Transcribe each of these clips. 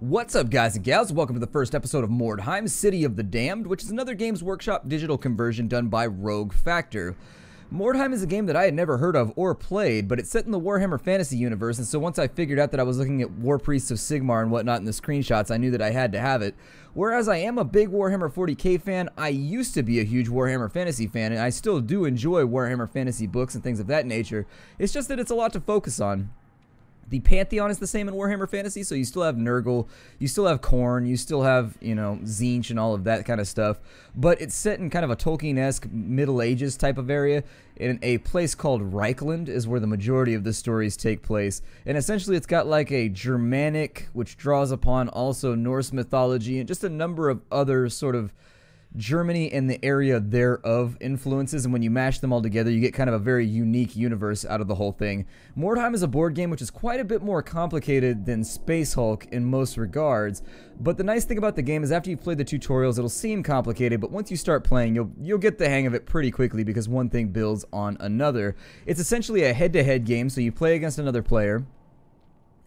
What's up, guys and gals? Welcome to the first episode of Mordheim, City of the Damned, which is another Games Workshop digital conversion done by Rogue Factor. Mordheim is a game that I had never heard of or played, but it's set in the Warhammer fantasy universe, and so once I figured out that I was looking at War Priests of Sigmar and whatnot in the screenshots, I knew that I had to have it. Whereas I am a big Warhammer 40k fan, I used to be a huge Warhammer fantasy fan, and I still do enjoy Warhammer fantasy books and things of that nature. It's just that it's a lot to focus on. The Pantheon is the same in Warhammer Fantasy, so you still have Nurgle, you still have Khorne, you still have, you know, Tzeentch and all of that kind of stuff, but it's set in kind of a Tolkien-esque Middle Ages type of area, in a place called Reichland is where the majority of the stories take place, and essentially it's got like a Germanic, which draws upon also Norse mythology, and just a number of other sort of Germany and the area thereof influences, and when you mash them all together you get kind of a very unique universe out of the whole thing. Mordheim is a board game which is quite a bit more complicated than Space Hulk in most regards, but the nice thing about the game is after you've played the tutorials it'll seem complicated, but once you start playing you'll get the hang of it pretty quickly because one thing builds on another. It's essentially a head-to-head game, so you play against another player.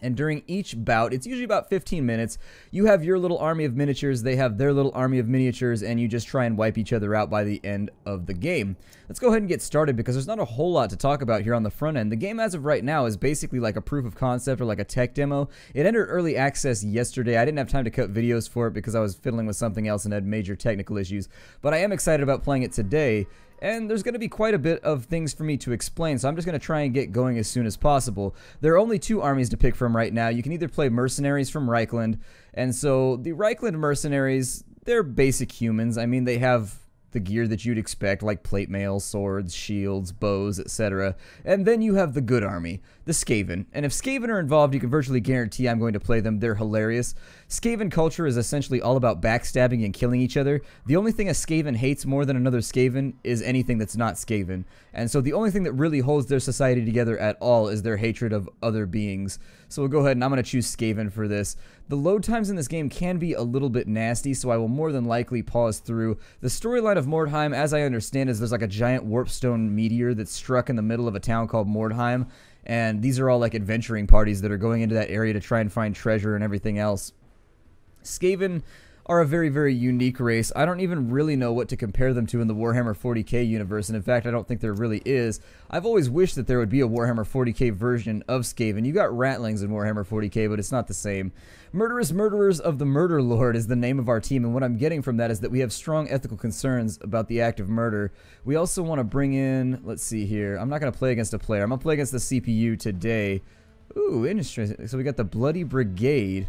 And during each bout, it's usually about 15 minutes, you have your little army of miniatures, they have their little army of miniatures, and you just try and wipe each other out by the end of the game. Let's go ahead and get started because there's not a whole lot to talk about here on the front end. The game as of right now is basically like a proof of concept or like a tech demo. It entered early access yesterday. I didn't have time to cut videos for it because I was fiddling with something else and had major technical issues, but I am excited about playing it today. And there's going to be quite a bit of things for me to explain, so I'm just going to try and get going as soon as possible. There are only two armies to pick from right now. You can either play mercenaries from Reichland, and so the Reichland mercenaries, they're basic humans. I mean, they have the gear that you'd expect, like plate mail, swords, shields, bows, etc. And then you have the good army, the Skaven. And if Skaven are involved, you can virtually guarantee I'm going to play them. They're hilarious. Skaven culture is essentially all about backstabbing and killing each other. The only thing a Skaven hates more than another Skaven is anything that's not Skaven. And so the only thing that really holds their society together at all is their hatred of other beings. So we'll go ahead and I'm going to choose Skaven for this. The load times in this game can be a little bit nasty, so I will more than likely pause through. The storyline of Mordheim, as I understand, is there's like a giant warpstone meteor that's struck in the middle of a town called Mordheim, and these are all like adventuring parties that are going into that area to try and find treasure and everything else. Skaven are a very, very unique race. I don't even really know what to compare them to in the Warhammer 40k universe, and in fact I don't think there really is. I've always wished that there would be a Warhammer 40k version of Skaven. You got ratlings in Warhammer 40k, but it's not the same. Murderous Murderers of the Murder Lord is the name of our team, and what I'm getting from that is that we have strong ethical concerns about the act of murder. We also want to bring in, let's see here, I'm not going to play against a player, I'm going to play against the CPU today. Ooh, interesting. So we got the Bloody Brigade.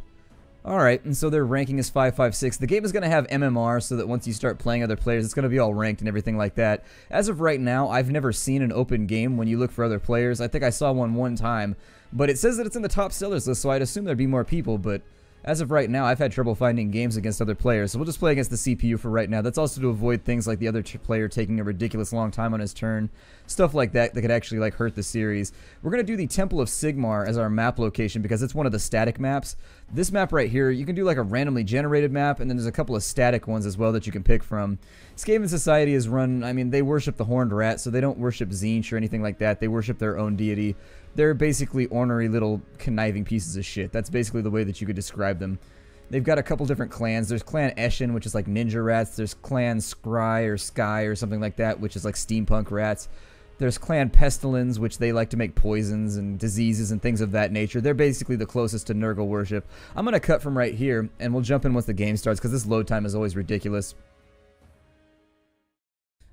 Alright, and so their ranking is 556. The game is going to have MMR so that once you start playing other players, it's going to be all ranked and everything like that. As of right now, I've never seen an open game when you look for other players. I think I saw one time, but it says that it's in the top sellers list, so I'd assume there'd be more people, but as of right now, I've had trouble finding games against other players, so we'll just play against the CPU for right now. That's also to avoid things like the other player taking a ridiculous long time on his turn. Stuff like that that could actually like hurt the series. We're going to do the Temple of Sigmar as our map location because it's one of the static maps. This map right here, you can do like a randomly generated map, and then there's a couple of static ones as well that you can pick from. Skaven society is run, I mean, they worship the Horned Rat, so they don't worship Tzeentch or anything like that. They worship their own deity. They're basically ornery little conniving pieces of shit. That's basically the way that you could describe them. They've got a couple different clans. There's Clan Eshin, which is like ninja rats. There's Clan Scry or Sky or something like that, which is like steampunk rats. There's Clan Pestilens, which they like to make poisons and diseases and things of that nature. They're basically the closest to Nurgle worship. I'm going to cut from right here, and we'll jump in once the game starts because this load time is always ridiculous.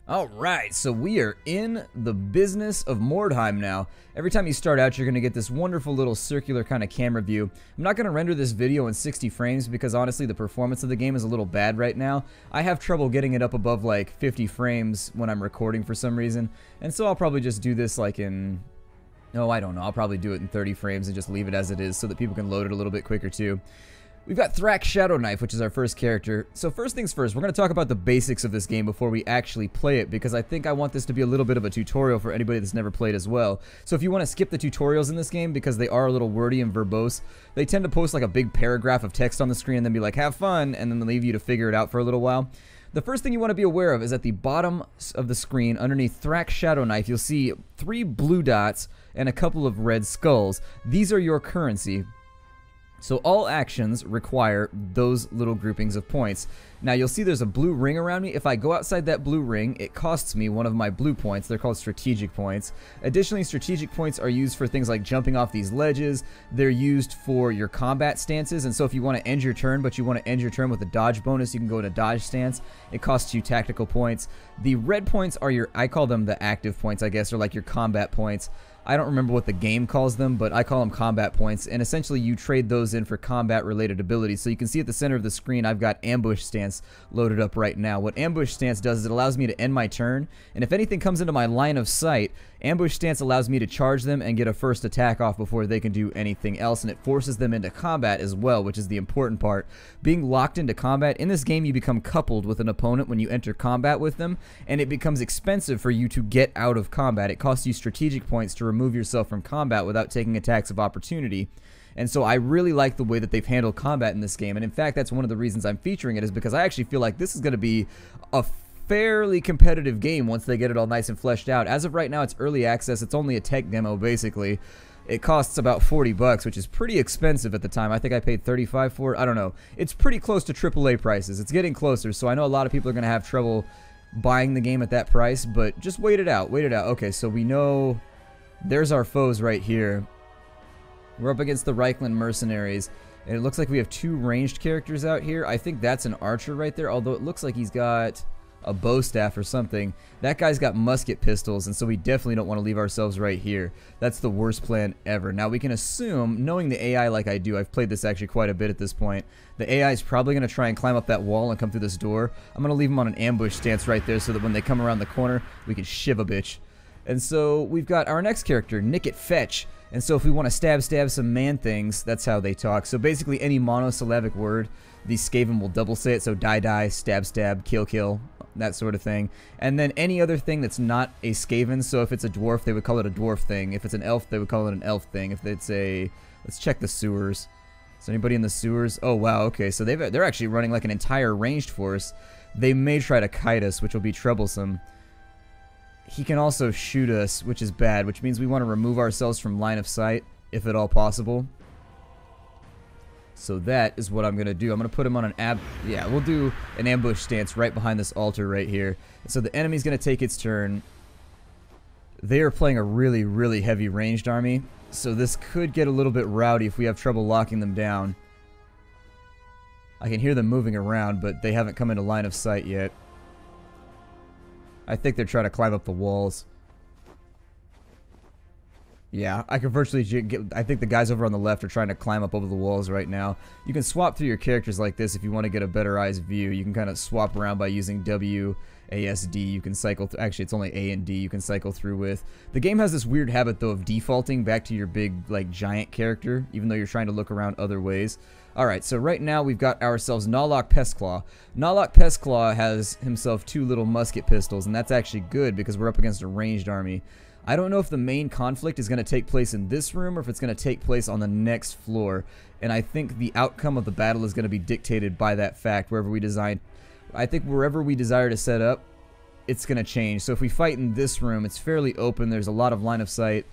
Alright, so we are in the business of Mordheim now. Every time you start out, you're going to get this wonderful little circular kind of camera view. I'm not going to render this video in 60 frames because honestly the performance of the game is a little bad right now. I have trouble getting it up above like 50 frames when I'm recording for some reason, and so I'll probably just do this like in, no, I don't know, I'll probably do it in 30 frames and just leave it as it is so that people can load it a little bit quicker too. We've got Thrak Shadow Knife, which is our first character. So first things first, we're going to talk about the basics of this game before we actually play it, because I think I want this to be a little bit of a tutorial for anybody that's never played as well. So if you want to skip the tutorials in this game, because they are a little wordy and verbose, they tend to post like a big paragraph of text on the screen and then be like, have fun, and then they leave you to figure it out for a little while. The first thing you want to be aware of is at the bottom of the screen, underneath Thrak Shadow Knife, you'll see 3 blue dots and a couple of red skulls. These are your currency. So all actions require those little groupings of points. Now you'll see there's a blue ring around me. If I go outside that blue ring, it costs me one of my blue points. They're called strategic points. Additionally, strategic points are used for things like jumping off these ledges. They're used for your combat stances, and so if you want to end your turn, but you want to end your turn with a dodge bonus, you can go in a dodge stance. It costs you tactical points. The red points are your, I call them the active points, I guess, or like your combat points. I don't remember what the game calls them, but I call them combat points, and essentially you trade those in for combat-related abilities. So you can see at the center of the screen, I've got Ambush Stance loaded up right now. What Ambush Stance does is it allows me to end my turn, and if anything comes into my line of sight, Ambush Stance allows me to charge them and get a first attack off before they can do anything else, and it forces them into combat as well, which is the important part. Being locked into combat, in this game you become coupled with an opponent when you enter combat with them, and it becomes expensive for you to get out of combat. It costs you strategic points to remove yourself from combat without taking attacks of opportunity. And so I really like the way that they've handled combat in this game, and in fact that's one of the reasons I'm featuring it, is because I actually feel like this is going to be a fairly competitive game once they get it all nice and fleshed out. As of right now, it's early access. It's only a tech demo, basically. It costs about $40, which is pretty expensive at the time. I think I paid $35 for it. I don't know. It's pretty close to AAA prices. It's getting closer, so I know a lot of people are going to have trouble buying the game at that price, but just wait it out. Wait it out. Okay, so we know there's our foes right here. We're up against the Reichland mercenaries, and it looks like we have two ranged characters out here. I think that's an archer right there, although it looks like he's got a bow staff or something. That guy's got musket pistols, and so we definitely don't want to leave ourselves right here. That's the worst plan ever. Now we can assume, knowing the AI like I do, I've played this actually quite a bit at this point, the AI is probably going to try and climb up that wall and come through this door. I'm going to leave him on an ambush stance right there so that when they come around the corner, we can shiv a bitch. And so we've got our next character, Nick it Fetch. And so if we want to stab some man things, that's how they talk. So basically any monosyllabic word, these Skaven will double say it. So die, stab, kill, that sort of thing. And then any other thing that's not a Skaven. So if it's a dwarf, they would call it a dwarf thing. If it's an elf, they would call it an elf thing. If it's a, let's check the sewers. Is anybody in the sewers? Oh wow, okay. So they're actually running like an entire ranged force. They may try to kite us, which will be troublesome. He can also shoot us, which is bad, which means we want to remove ourselves from line of sight, if at all possible. So that is what I'm going to do. I'm going to put him on an we'll do an ambush stance right behind this altar right here. So the enemy's going to take its turn. They are playing a really, really heavy ranged army, so this could get a little bit rowdy if we have trouble locking them down. I can hear them moving around, but they haven't come into line of sight yet. I think they're trying to climb up the walls. Yeah, I can virtually get... I think the guys over on the left are trying to climb up over the walls right now. You can swap through your characters like this if you want to get a better eyes view. You can kind of swap around by using W, A, S, D. You can cycle... Actually, it's only A and D you can cycle through with. The game has this weird habit, though, of defaulting back to your big, like, giant character, even though you're trying to look around other ways. Alright, so right now we've got ourselves Nalok Pestclaw. Nalok Pestclaw has himself two little musket pistols, and that's actually good because we're up against a ranged army. I don't know if the main conflict is going to take place in this room or if it's going to take place on the next floor, and I think the outcome of the battle is going to be dictated by that fact. Wherever we desire to set up, it's going to change. So if we fight in this room, it's fairly open, there's a lot of line of sight.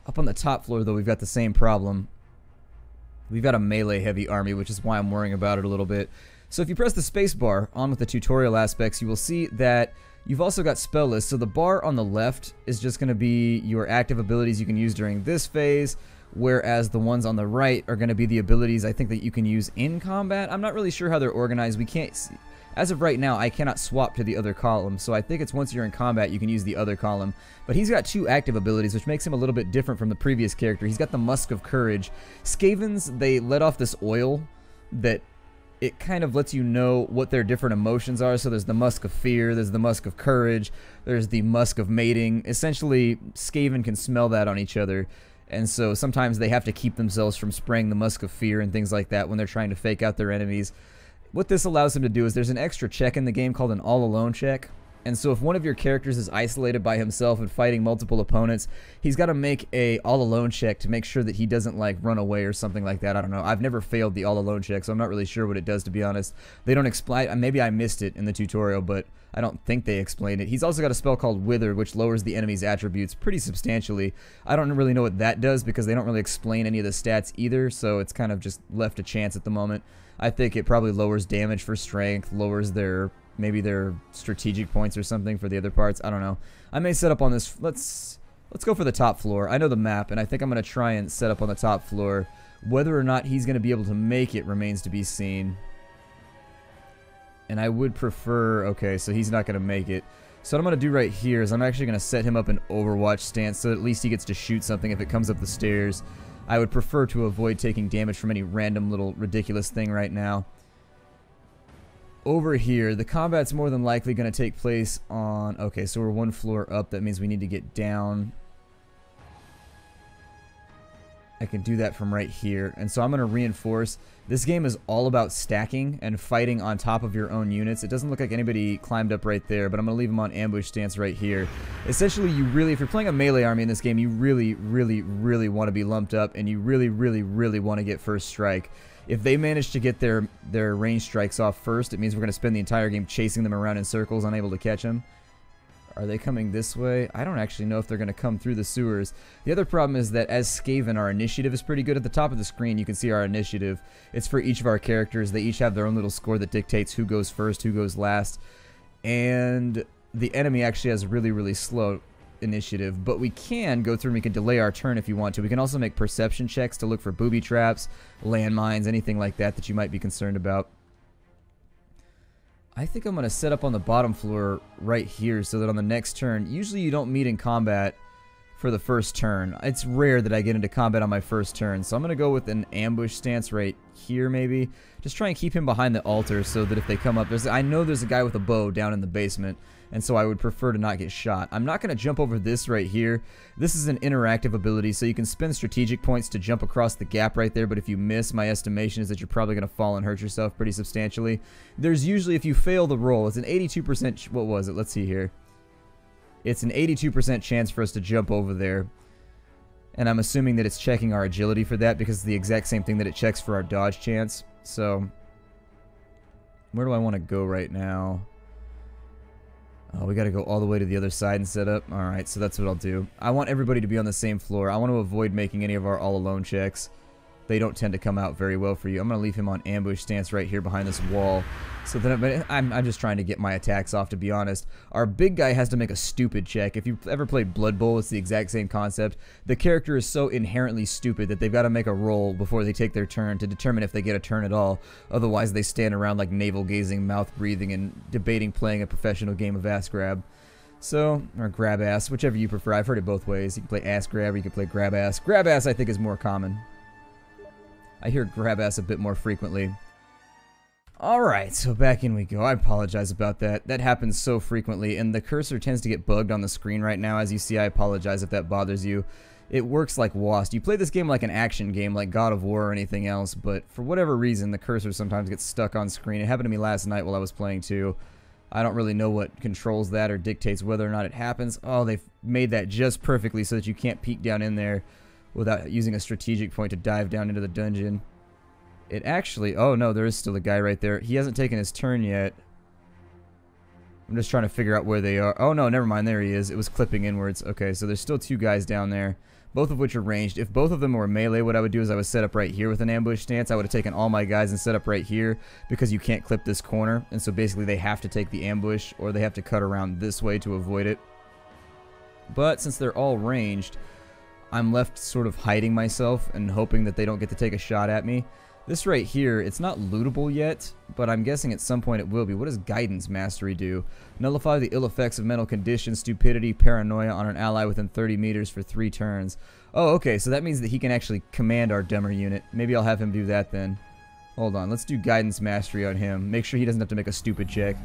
Up on the top floor, though, we've got the same problem. We've got a melee heavy army, which is why I'm worrying about it a little bit. So if you press the space bar on with the tutorial aspects, you will see that you've also got spell lists. So the bar on the left is just going to be your active abilities you can use during this phase, whereas the ones on the right are going to be the abilities I think that you can use in combat. I'm not really sure how they're organized. We can't see. As of right now, I cannot swap to the other column, so I think it's once you're in combat you can use the other column. But he's got two active abilities, which makes him a little bit different from the previous character. He's got the Musk of Courage. Skavens, they let off this oil that it kind of lets you know what their different emotions are. So there's the Musk of Fear, there's the Musk of Courage, there's the Musk of Mating. Essentially, Skaven can smell that on each other. And so sometimes they have to keep themselves from spraying the Musk of Fear and things like that when they're trying to fake out their enemies. What this allows them to do is there's an extra check in the game called an all alone check, And so if one of your characters is isolated by himself and fighting multiple opponents, he's got to make a all-alone check to make sure that he doesn't like run away or something like that. I don't know. I've never failed the all-alone check, so I'm not really sure what it does, to be honest. They don't explain. Maybe I missed it in the tutorial, but I don't think they explained it. He's also got a spell called Wither, which lowers the enemy's attributes pretty substantially. I don't really know what that does because they don't really explain any of the stats either, so it's kind of just left to chance at the moment. I think it probably lowers damage for strength, lowers maybe their strategic points or something for the other parts. I don't know. I may set up on this. Let's go for the top floor. I know the map, and I think I'm going to try and set up on the top floor. Whether or not he's going to be able to make it remains to be seen. And I would prefer... Okay, so he's not going to make it. So what I'm going to do right here is I'm actually going to set him up in Overwatch Stance so at least he gets to shoot something if it comes up the stairs. I would prefer to avoid taking damage from any random little ridiculous thing right now. Over here, the combat's more than likely going to take place on... Okay, so we're one floor up. That means we need to get down. I can do that from right here. And so I'm going to reinforce. This game is all about stacking and fighting on top of your own units. It doesn't look like anybody climbed up right there, but I'm going to leave them on ambush stance right here. Essentially, if you're playing a melee army in this game, you really, really, really want to be lumped up, and you really, really, really want to get first strike. If they manage to get their range strikes off first, it means we're going to spend the entire game chasing them around in circles, unable to catch them. Are they coming this way? I don't actually know if they're going to come through the sewers. The other problem is that as Skaven, our initiative is pretty good. At the top of the screen, you can see our initiative. It's for each of our characters. They each have their own little score that dictates who goes first, who goes last. And the enemy actually has really, really slow initiative. But we can go through and we can delay our turn if you want to. We can also make perception checks to look for booby traps, landmines, anything like that that you might be concerned about. I think I'm going to set up on the bottom floor right here so that on the next turn, usually you don't meet in combat for the first turn. It's rare that I get into combat on my first turn, so I'm going to go with an ambush stance right here maybe. Just try and keep him behind the altar so that if they come up, I know there's a guy with a bow down in the basement, and so I would prefer to not get shot. I'm not going to jump over this right here. This is an interactive ability, so you can spend strategic points to jump across the gap right there, but if you miss, my estimation is that you're probably going to fall and hurt yourself pretty substantially. There's usually, if you fail the roll, it's an 82%, what was it? Let's see here. It's an 82% chance for us to jump over there. And I'm assuming that it's checking our agility for that because it's the exact same thing that it checks for our dodge chance. So, where do I want to go right now? Oh, we got to go all the way to the other side and set up. Alright, so that's what I'll do. I want everybody to be on the same floor. I want to avoid making any of our all-alone checks. They don't tend to come out very well for you. I'm going to leave him on ambush stance right here behind this wall. So then I'm just trying to get my attacks off, to be honest. Our big guy has to make a stupid check. If you've ever played Blood Bowl, it's the exact same concept. The character is so inherently stupid that they've got to make a roll before they take their turn to determine if they get a turn at all. Otherwise, they stand around like navel-gazing, mouth-breathing, and debating playing a professional game of ass grab. So, or grab ass, whichever you prefer. I've heard it both ways. You can play ass grab or you can play grab ass. Grab ass, I think, is more common. I hear grab ass a bit more frequently. Alright, so back in we go. I apologize about that. That happens so frequently, and the cursor tends to get bugged on the screen right now. As you see, I apologize if that bothers you. It works like WASD. You play this game like an action game, like God of War or anything else, but for whatever reason, the cursor sometimes gets stuck on screen. It happened to me last night while I was playing too. I don't really know what controls that or dictates whether or not it happens. Oh, they've made that just perfectly so that you can't peek down in there without using a strategic point to dive down into the dungeon. It actually... Oh, no, there is still a guy right there. He hasn't taken his turn yet. I'm just trying to figure out where they are. Oh, no, never mind. There he is. It was clipping inwards. Okay, so there's still two guys down there, both of which are ranged. If both of them were melee, what I would do is I would set up right here with an ambush stance. I would have taken all my guys and set up right here because you can't clip this corner. And so basically they have to take the ambush or they have to cut around this way to avoid it. But since they're all ranged, I'm left sort of hiding myself and hoping that they don't get to take a shot at me. This right here, it's not lootable yet, but I'm guessing at some point it will be. What does Guidance Mastery do? Nullify the ill effects of mental condition, stupidity, paranoia on an ally within 30 meters for 3 turns. Oh, okay, so that means that he can actually command our dumber unit. Maybe I'll have him do that then. Hold on, let's do Guidance Mastery on him. Make sure he doesn't have to make a stupid check.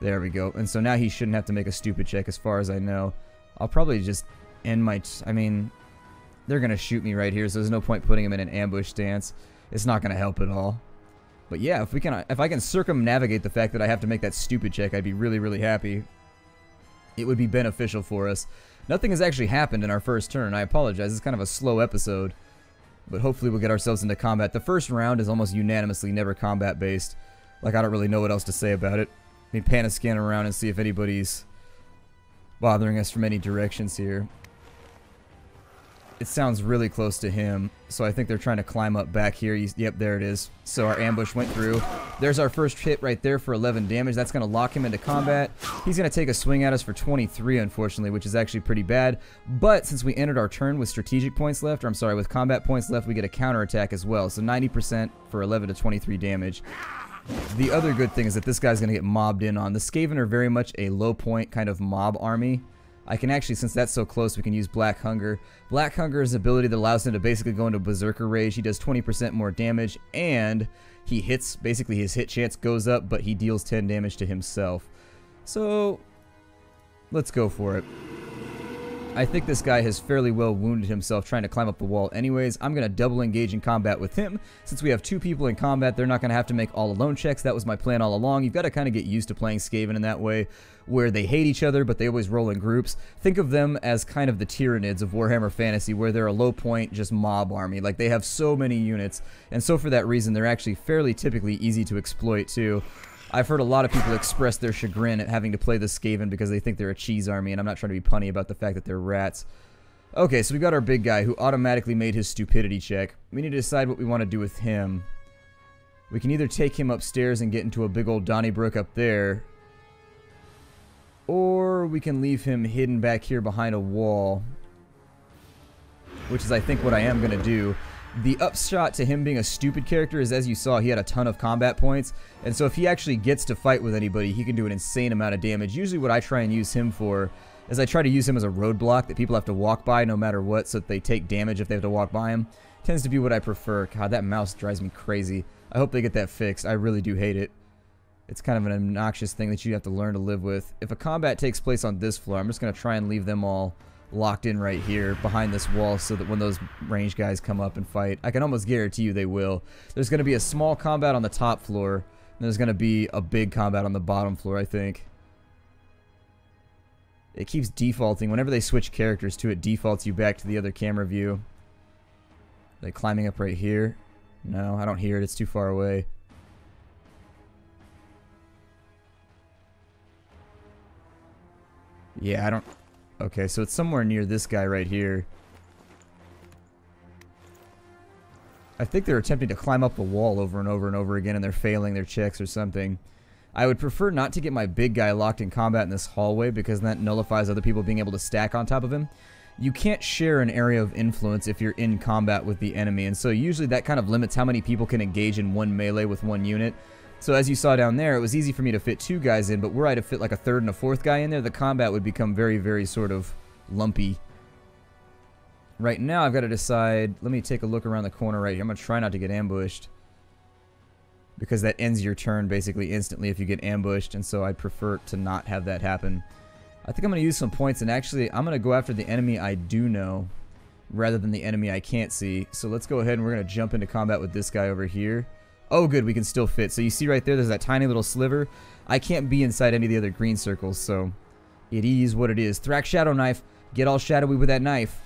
There we go. And so now he shouldn't have to make a stupid check as far as I know. I'll probably just end my... I mean... They're going to shoot me right here, so there's no point putting him in an ambush stance. It's not going to help at all. But yeah, if I can circumnavigate the fact that I have to make that stupid check, I'd be really, really happy. It would be beneficial for us. Nothing has actually happened in our first turn. I apologize. It's kind of a slow episode. But hopefully we'll get ourselves into combat. The first round is almost unanimously never combat based. Like, I don't really know what else to say about it. Let me pan a scan around and see if anybody's bothering us from any directions here. It sounds really close to him, so I think they're trying to climb up back here. Yep, there it is. So our ambush went through. There's our first hit right there for 11 damage. That's going to lock him into combat. He's going to take a swing at us for 23, unfortunately, which is actually pretty bad. But since we entered our turn with strategic points left, or I'm sorry, with combat points left, we get a counterattack as well. So 90% for 11 to 23 damage. The other good thing is that this guy's going to get mobbed in on. The Skaven are very much a low point kind of mob army. I can actually, since that's so close, we can use Black Hunger. Black Hunger is an ability that allows him to basically go into Berserker Rage. He does 20% more damage, and he hits, basically his hit chance goes up, but he deals 10 damage to himself. So, let's go for it. I think this guy has fairly well wounded himself trying to climb up the wall anyways. I'm going to double engage in combat with him. Since we have two people in combat, they're not going to have to make all alone checks. That was my plan all along. You've got to kind of get used to playing Skaven in that way, where they hate each other, but they always roll in groups. Think of them as kind of the Tyranids of Warhammer Fantasy, where they're a low point, just mob army. Like, they have so many units, and so for that reason, they're actually fairly typically easy to exploit too. I've heard a lot of people express their chagrin at having to play the Skaven because they think they're a cheese army, and I'm not trying to be punny about the fact that they're rats. Okay, so we got our big guy who automatically made his stupidity check. We need to decide what we want to do with him. We can either take him upstairs and get into a big old Donnybrook up there, or we can leave him hidden back here behind a wall, which is, I think, what I am going to do. The upshot to him being a stupid character is, as you saw, he had a ton of combat points, and so if he actually gets to fight with anybody, he can do an insane amount of damage. Usually what I try and use him for is I try to use him as a roadblock that people have to walk by no matter what, so that they take damage if they have to walk by him. Tends to be what I prefer. God, that mouse drives me crazy. I hope they get that fixed. I really do hate it. It's kind of an obnoxious thing that you have to learn to live with. If a combat takes place on this floor, I'm just going to try and leave them all locked in right here behind this wall so that when those range guys come up and fight, I can almost guarantee you they will. There's going to be a small combat on the top floor, and there's going to be a big combat on the bottom floor, I think. It keeps defaulting. Whenever they switch characters to it, defaults you back to the other camera view. Are they climbing up right here? No, I don't hear it. It's too far away. Yeah, I don't... Okay, so it's somewhere near this guy right here. I think they're attempting to climb up the wall over and over and over again, and they're failing their checks or something. I would prefer not to get my big guy locked in combat in this hallway, because that nullifies other people being able to stack on top of him. You can't share an area of influence if you're in combat with the enemy, and so usually that kind of limits how many people can engage in one melee with one unit. So as you saw down there, it was easy for me to fit two guys in, but were I to fit like a third and a fourth guy in there, the combat would become very, very sort of lumpy. Right now, I've got to decide... Let me take a look around the corner right here. I'm going to try not to get ambushed, because that ends your turn basically instantly if you get ambushed, and so I prefer to not have that happen. I think I'm going to use some points, and actually, I'm going to go after the enemy I do know, rather than the enemy I can't see. So let's go ahead and we're going to jump into combat with this guy over here. Oh, good, we can still fit. So you see right there's that tiny little sliver. I can't be inside any of the other green circles, so it is what it is. Thrax Shadow Knife. Get all shadowy with that knife.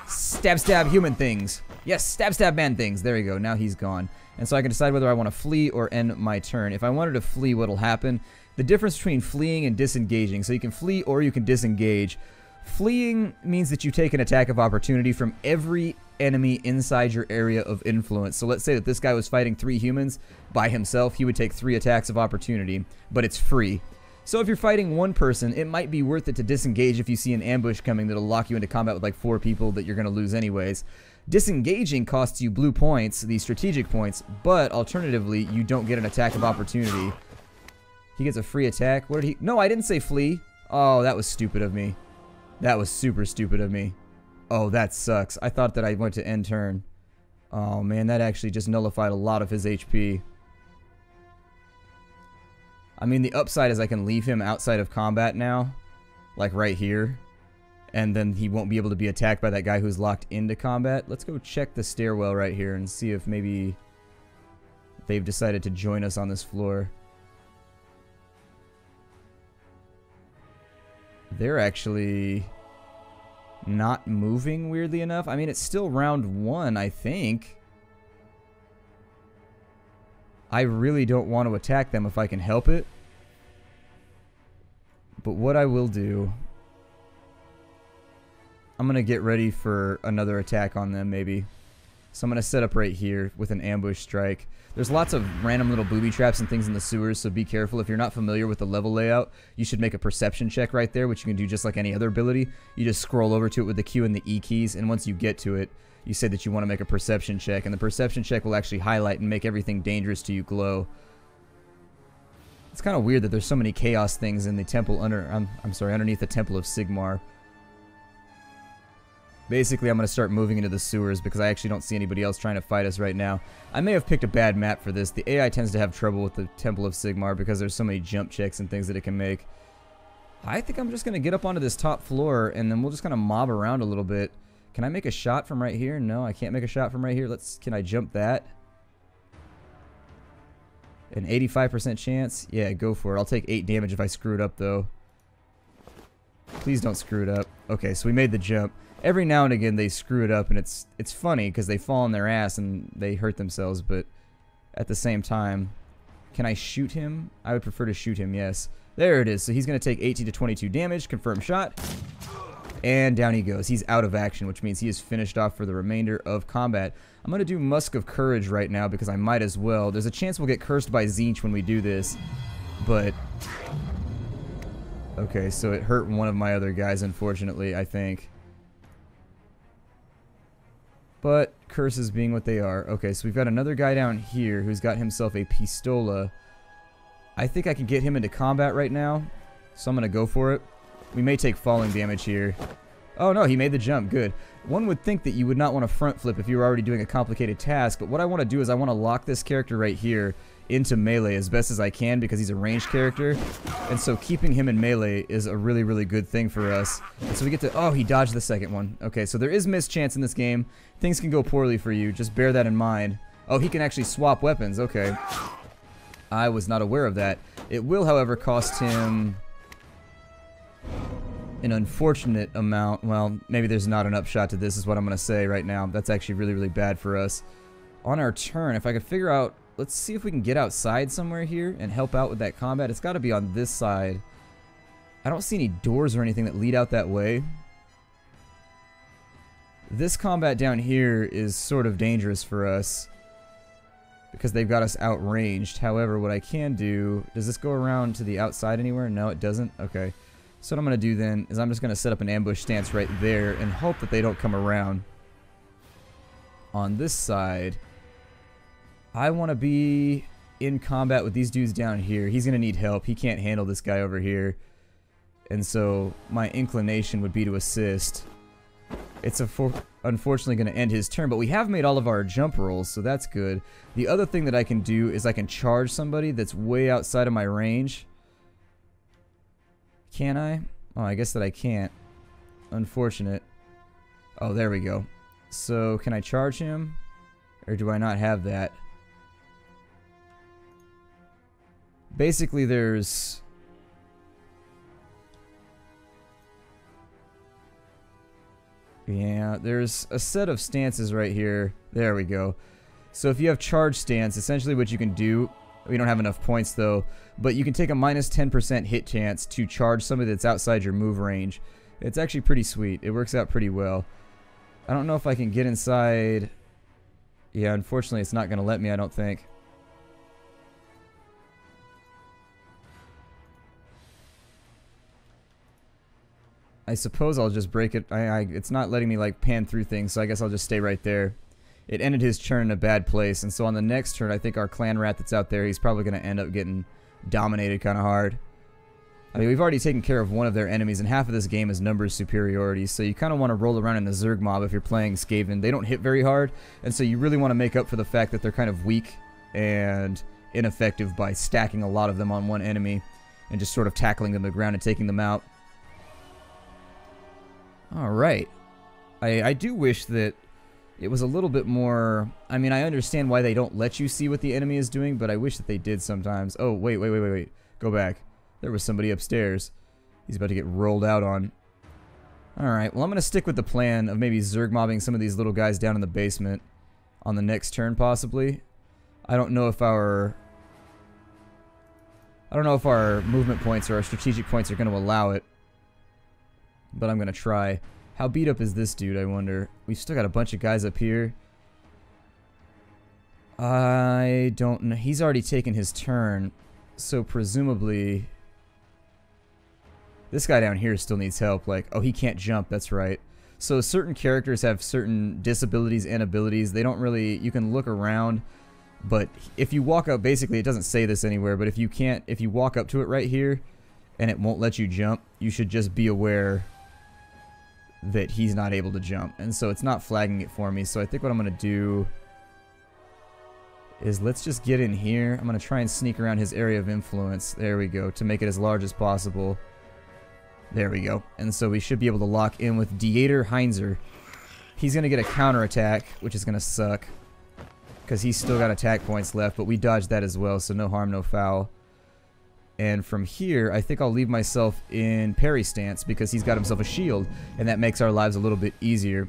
Stab, stab, human things. Yes, stab, stab, man things. There we go. Now he's gone. And so I can decide whether I want to flee or end my turn. If I wanted to flee, what'll happen? The difference between fleeing and disengaging. So you can flee or you can disengage. Fleeing means that you take an attack of opportunity from every enemy inside your area of influence. So let's say that this guy was fighting 3 humans by himself. He would take 3 attacks of opportunity, but it's free. So if you're fighting one person, it might be worth it to disengage if you see an ambush coming that'll lock you into combat with like 4 people that you're going to lose anyways. Disengaging costs you blue points, the strategic points, but alternatively, you don't get an attack of opportunity. He gets a free attack. What did he... No, I didn't say flee. Oh, that was stupid of me. That was super stupid of me. Oh, that sucks. I thought that I went to end turn. Oh, man, that actually just nullified a lot of his HP. I mean, the upside is I can leave him outside of combat now. Like right here. And then he won't be able to be attacked by that guy who's locked into combat. Let's go check the stairwell right here and see if maybe they've decided to join us on this floor. They're actually not moving, weirdly enough. I mean, it's still round 1, I think. I really don't want to attack them if I can help it. But what I will do, I'm going to get ready for another attack on them, maybe. So I'm going to set up right here with an ambush strike. There's lots of random little booby traps and things in the sewers, so be careful. If you're not familiar with the level layout, you should make a perception check right there, which you can do just like any other ability. You just scroll over to it with the Q and the E keys, and once you get to it, you say that you want to make a perception check, and the perception check will actually highlight and make everything dangerous to you glow. It's kind of weird that there's so many chaos things in the temple underneath the Temple of Sigmar. Basically, I'm going to start moving into the sewers because I actually don't see anybody else trying to fight us right now. I may have picked a bad map for this. The AI tends to have trouble with the Temple of Sigmar because there's so many jump checks and things that it can make. I think I'm just going to get up onto this top floor and then we'll just kind of mob around a little bit. Can I make a shot from right here? No, I can't make a shot from right here. Can I jump that? An 85% chance? Yeah, go for it. I'll take 8 damage if I screw it up, though. Please don't screw it up. Okay, so we made the jump. Every now and again they screw it up, and it's funny because they fall on their ass and they hurt themselves, but at the same time, can I shoot him? I would prefer to shoot him, yes. There it is. So he's going to take 18 to 22 damage. Confirm shot. And down he goes. He's out of action, which means he is finished off for the remainder of combat. I'm going to do Musk of Courage right now because I might as well. There's a chance we'll get cursed by Tzeentch when we do this, but... Okay, so it hurt one of my other guys, unfortunately, I think. But curses being what they are. Okay, so we've got another guy down here who's got himself a pistola. I think I can get him into combat right now, so I'm going to go for it. We may take falling damage here. Oh no, he made the jump. Good. One would think that you would not want to front flip if you were already doing a complicated task, but what I want to do is I want to lock this character right here into melee as best as I can because he's a ranged character, and so keeping him in melee is a really, really good thing for us. And so we get to... Oh, he dodged the second one. Okay, so there is mischance in this game. Things can go poorly for you. Just bear that in mind. Oh, he can actually swap weapons. Okay. I was not aware of that. It will, however, cost him... an unfortunate amount. Well, maybe there's not an upshot to this is what I'm going to say right now. That's actually really, really bad for us. On our turn, if I could figure out... Let's see if we can get outside somewhere here and help out with that combat. It's got to be on this side. I don't see any doors or anything that lead out that way. This combat down here is sort of dangerous for us because they've got us outranged. However, what I can do... Does this go around to the outside anywhere? No, it doesn't? Okay. So what I'm going to do then is I'm just going to set up an ambush stance right there and hope that they don't come around. On this side, I want to be in combat with these dudes down here. He's going to need help. He can't handle this guy over here. And so my inclination would be to assist. It's unfortunately going to end his turn, but we have made all of our jump rolls, so that's good. The other thing that I can do is I can charge somebody that's way outside of my range. Can I? Oh, I guess that I can't. Unfortunate. Oh, there we go. So, can I charge him? Or do I not have that? Basically, there's... Yeah, there's a set of stances right here. There we go. So if you have charge stance, essentially what you can do... We don't have enough points though, but you can take a minus 10% hit chance to charge somebody that's outside your move range. It's actually pretty sweet. It works out pretty well. I don't know if I can get inside. Yeah, unfortunately it's not going to let me, I don't think. I suppose I'll just break it. It's not letting me like pan through things, so I guess I'll just stay right there. It ended his turn in a bad place, and so on the next turn, I think our clan rat that's out there, he's probably going to end up getting dominated kind of hard. I mean, we've already taken care of one of their enemies, and half of this game is numbers superiority, so you kind of want to roll around in the Zerg mob if you're playing Skaven. They don't hit very hard, and so you really want to make up for the fact that they're kind of weak and ineffective by stacking a lot of them on one enemy and just sort of tackling them to the ground and taking them out. Alright. I do wish that it was a little bit more... I mean, I understand why they don't let you see what the enemy is doing, but I wish that they did sometimes. Oh, wait. Go back. There was somebody upstairs. He's about to get rolled out on. Alright, well, I'm going to stick with the plan of maybe Zerg mobbing some of these little guys down in the basement on the next turn, possibly. I don't know if our movement points or our strategic points are going to allow it, but I'm going to try. How beat up is this dude, I wonder? We've still got a bunch of guys up here. I don't know. He's already taken his turn, so presumably... This guy down here still needs help. Like, oh, he can't jump, that's right. So certain characters have certain disabilities and abilities. They don't really... You can look around, but if you walk up... Basically, it doesn't say this anywhere, but if you walk up to it right here, and it won't let you jump, you should just be aware that he's not able to jump. And so it's not flagging it for me. So I think what I'm going to do is let's just get in here. I'm going to try and sneak around his area of influence. There we go. To make it as large as possible. There we go. And so we should be able to lock in with Dieter Heinzer. He's going to get a counterattack, which is going to suck, because he's still got attack points left, but we dodged that as well, so no harm, no foul. And from here, I think I'll leave myself in parry stance because he's got himself a shield, and that makes our lives a little bit easier.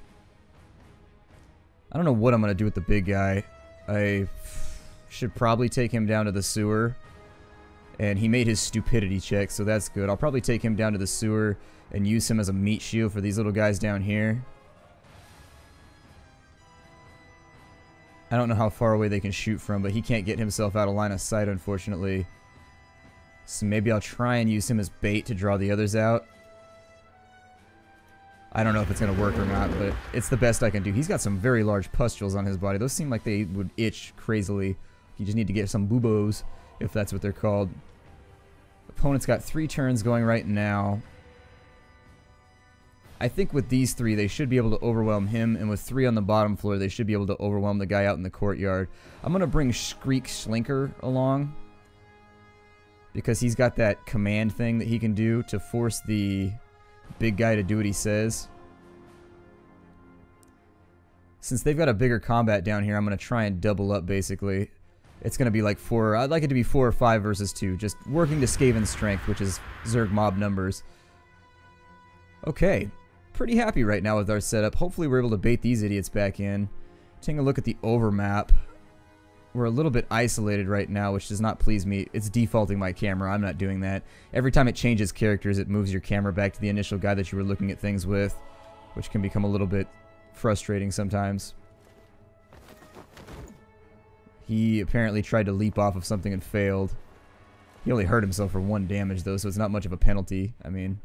I don't know what I'm going to do with the big guy. I should probably take him down to the sewer. And he made his stupidity check, so that's good. I'll probably take him down to the sewer and use him as a meat shield for these little guys down here. I don't know how far away they can shoot from, but he can't get himself out of line of sight, unfortunately. So maybe I'll try and use him as bait to draw the others out. I don't know if it's going to work or not, but it's the best I can do. He's got some very large pustules on his body. Those seem like they would itch crazily. You just need to get some buboes, if that's what they're called. Opponent's got 3 turns going right now. I think with these 3, they should be able to overwhelm him, and with 3 on the bottom floor, they should be able to overwhelm the guy out in the courtyard. I'm going to bring Shriek Slinker along, because he's got that command thing that he can do to force the big guy to do what he says. Since they've got a bigger combat down here, I'm going to try and double up, basically. It's going to be like 4... I'd like it to be 4 or 5 versus 2. Just working to Skaven strength, which is Zerg mob numbers. Okay. Pretty happy right now with our setup. Hopefully we're able to bait these idiots back in. Taking a look at the overmap. We're a little bit isolated right now, which does not please me. It's defaulting my camera. I'm not doing that. Every time it changes characters, it moves your camera back to the initial guy that you were looking at things with, which can become a little bit frustrating sometimes. He apparently tried to leap off of something and failed. He only hurt himself for 1 damage, though, so it's not much of a penalty. I mean,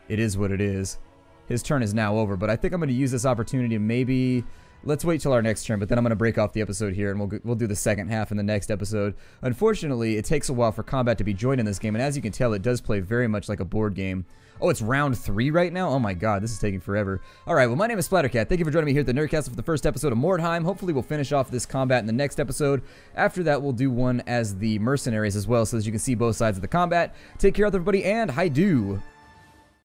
it is what it is. His turn is now over, but I think I'm going to use this opportunity to maybe... Let's wait till our next turn, but then I'm going to break off the episode here, and we'll do the second half in the next episode. Unfortunately, it takes a while for combat to be joined in this game, and as you can tell, it does play very much like a board game. Oh, it's round 3 right now? Oh my god, this is taking forever. Alright, well, my name is Splattercat. Thank you for joining me here at the Nerdcastle for the first episode of Mordheim. Hopefully we'll finish off this combat in the next episode. After that, we'll do one as the mercenaries as well, so that you can see both sides of the combat. Take care, everybody, and hi-do!